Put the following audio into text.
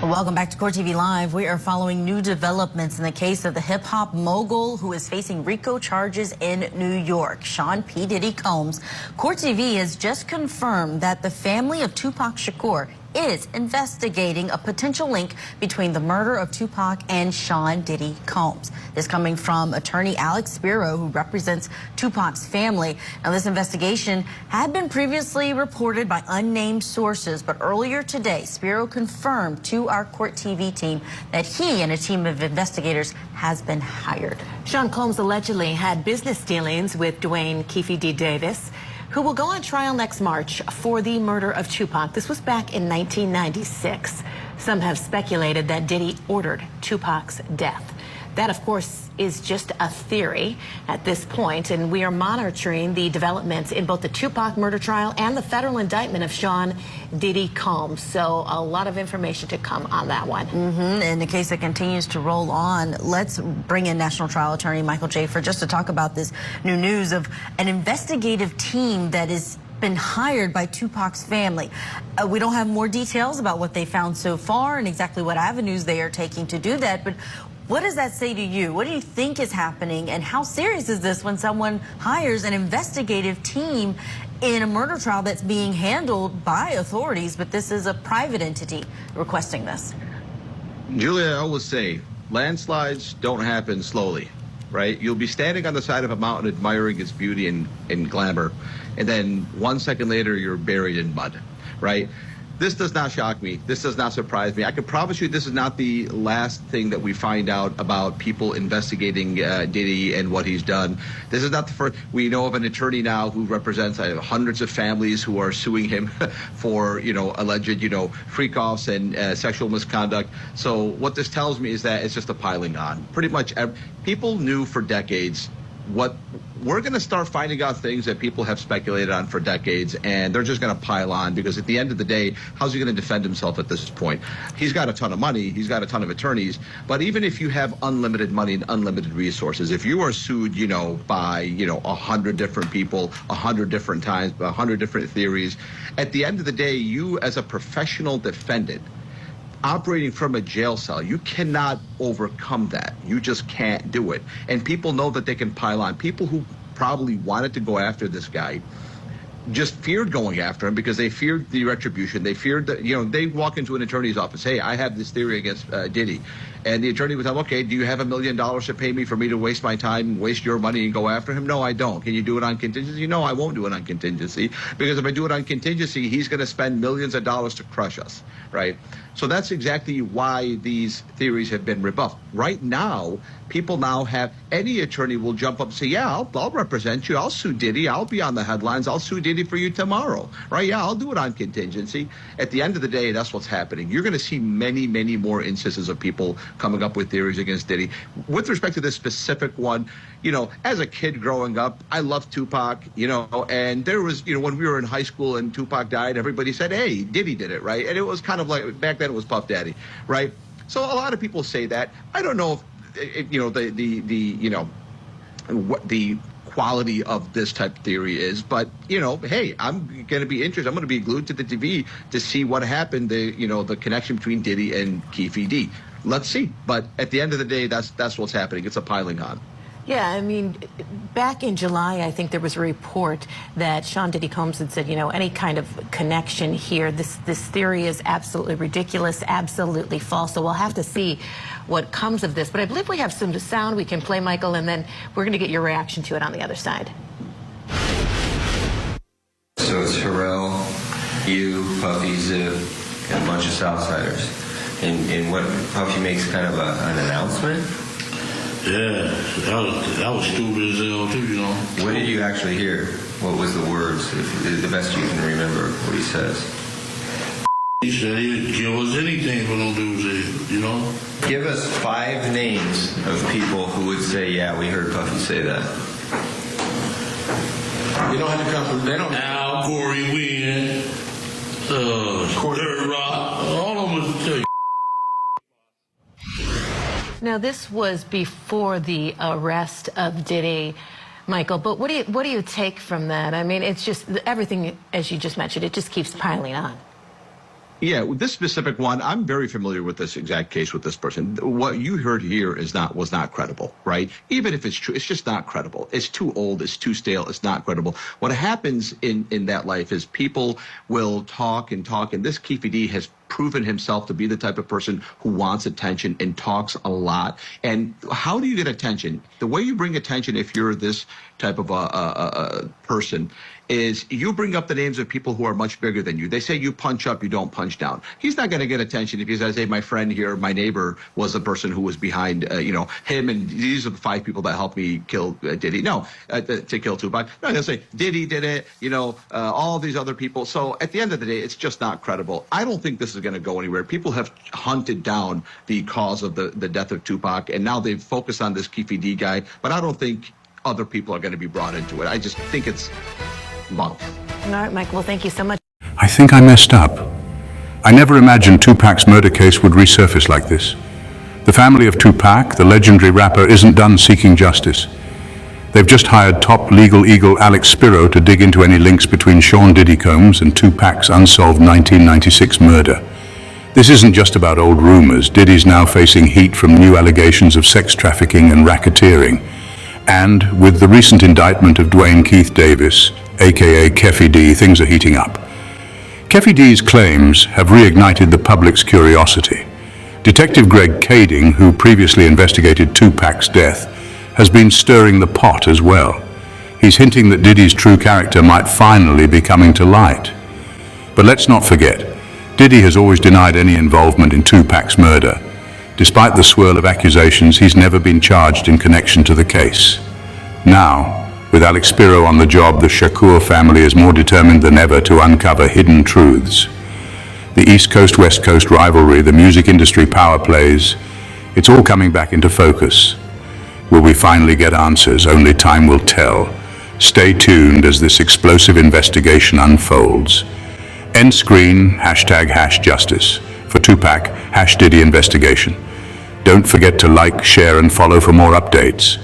Welcome back to Court TV Live. We are following new developments in the case of the hip-hop mogul who is facing RICO charges in New York, Sean P. Diddy Combs. Court TV has just confirmed that the family of Tupac Shakur is investigating a potential link between the murder of Tupac and Sean Diddy Combs. This coming from attorney Alex Spiro, who represents Tupac's family. Now, this investigation had been previously reported by unnamed sources, but earlier today, Spiro confirmed to our Court TV team that he and a team of investigators has been hired. Sean Combs allegedly had business dealings with Dwayne "Keefe D. Davis, who will go on trial next March for the murder of Tupac. This was back in 1996. Some have speculated that Diddy ordered Tupac's death. That, of course, is just a theory at this point, and we are monitoring the developments in both the Tupac murder trial and the federal indictment of Sean Diddy Combs. So a lot of information to come on that one. In the case that continues to roll on, let's bring in National Trial Attorney Michael Jafer just to talk about this new news of an investigative team that is been hired by Tupac's family. We don't have more details about what they found so far and exactly what avenues they are taking to do that, but what does that say to you? What do you think is happening, and how serious is this when someone hires an investigative team in a murder trial that's being handled by authorities, but this is a private entity requesting this? Julia, I always say, landslides don't happen slowly, right? You'll be standing on the side of a mountain admiring its beauty and glamour, and then 1 second later, you're buried in mud, right? This does not shock me. This does not surprise me. I can promise you this is not the last thing that we find out about people investigating Diddy and what he's done. This is not the first. We know of an attorney now who represents hundreds of families who are suing him for, alleged, freak-offs and sexual misconduct. So what this tells me is that it's just a piling on. Pretty much people knew for decades what we're going to start finding out things that people have speculated on for decades, and they're just going to pile on, because at the end of the day, how's he going to defend himself at this point? He's got a ton of money, he's got a ton of attorneys, but even if you have unlimited money and unlimited resources, if you are sued, by 100 different people, 100 different times, 100 different theories, at the end of the day, you as a professional defendant operating from a jail cell, you cannot overcome that. You just can't do it. And people know that they can pile on. People who probably wanted to go after this guy just feared going after him because they feared the retribution. They feared that, they walk into an attorney's office, hey, I have this theory against Diddy. And the attorney would tell them, okay, do you have $1 million to pay me for me to waste my time, waste your money and go after him? No, I don't. Can you do it on contingency? No, I won't do it on contingency, because if I do it on contingency, he's going to spend millions of dollars to crush us, right? So that's exactly why these theories have been rebuffed. Right now, people now have, any attorney will jump up and say, yeah, I'll represent you. I'll sue Diddy. I'll be on the headlines. I'll sue Diddy for you tomorrow, right? Yeah, I'll do it on contingency. At the end of the day, that's what's happening. You're going to see many, many more instances of people coming up with theories against Diddy. With respect to this specific one, as a kid growing up, I loved Tupac, and there was, when we were in high school and Tupac died, everybody said, hey, Diddy did it, right? And it was kind of like, back then it was Puff Daddy, right? So a lot of people say that. I don't know if what the quality of this type of theory is, but hey, I'm going to be interested. I'm going to be glued to the TV to see what happened. The connection between Diddy and Keefe D. Let's see. But at the end of the day, that's what's happening. It's a piling on. Yeah, I mean, back in July, I think there was a report that Sean Diddy Combs had said, any kind of connection here, this theory is absolutely ridiculous, absolutely false. So we'll have to see what comes of this. But I believe we have some sound we can play, Michael, and then we're going to get your reaction to it on the other side. So it's Pharrell, you, Puffy, Zip, and a bunch of Southsiders. And what Puffy makes kind of an announcement? Yeah, that was stupid as hell too, What did you actually hear? What was the words, the best you can remember, what he says? He said he'd give us anything for them dudes, Give us 5 names of people who would say, yeah, we heard Puffy say that. You don't have to come from, they don't. Al, Corey, Wynn, Dirt Rock, all of them was tell you. Now, this was before the arrest of Diddy, Michael, but what do you take from that? I mean, it's just everything, as you just mentioned, it just keeps piling on. Yeah, with this specific one, I'm very familiar with this exact case with this person. What you heard here was not credible, right? Even if it's true, it's just not credible. It's too old, it's too stale, it's not credible. What happens in that life is people will talk and talk, and this Keefe D has proven himself to be the type of person who wants attention and talks a lot. And how do you get attention? The way you bring attention, if you're this type of a person, is you bring up the names of people who are much bigger than you. They say you punch up, you don't punch down. He's not going to get attention if he says, hey, my friend here, my neighbor was the person who was behind, him, and these are the 5 people that helped me kill Diddy. No, to kill Tupac. No, he'll say Diddy did it, all these other people. So at the end of the day, it's just not credible. I don't think this is going to go anywhere. People have hunted down the cause of the death of Tupac, and now they've focused on this Keefe D guy, but I don't think other people are going to be brought into it. I just think it's bunk. All right, Mike, well, thank you so much. I think I messed up. I never imagined 2Pac's murder case would resurface like this. The family of Tupac, the legendary rapper, isn't done seeking justice. They've just hired top legal eagle Alex Spiro to dig into any links between Sean Diddy Combs and 2Pac's unsolved 1996 murder. This isn't just about old rumors. Diddy's now facing heat from new allegations of sex trafficking and racketeering. And with the recent indictment of Dwayne Keith Davis, aka Keefe D, things are heating up. Keefe D's claims have reignited the public's curiosity. Detective Greg Kading, who previously investigated Tupac's death, has been stirring the pot as well. He's hinting that Diddy's true character might finally be coming to light. But let's not forget, Diddy has always denied any involvement in Tupac's murder. Despite the swirl of accusations, he's never been charged in connection to the case. Now, with Alex Spiro on the job, the Shakur family is more determined than ever to uncover hidden truths. The East Coast-West Coast rivalry, the music industry power plays, it's all coming back into focus. Will we finally get answers? Only time will tell. Stay tuned as this explosive investigation unfolds. End screen, #justice. For Tupac, #Diddy investigation. Don't forget to like, share, and follow for more updates.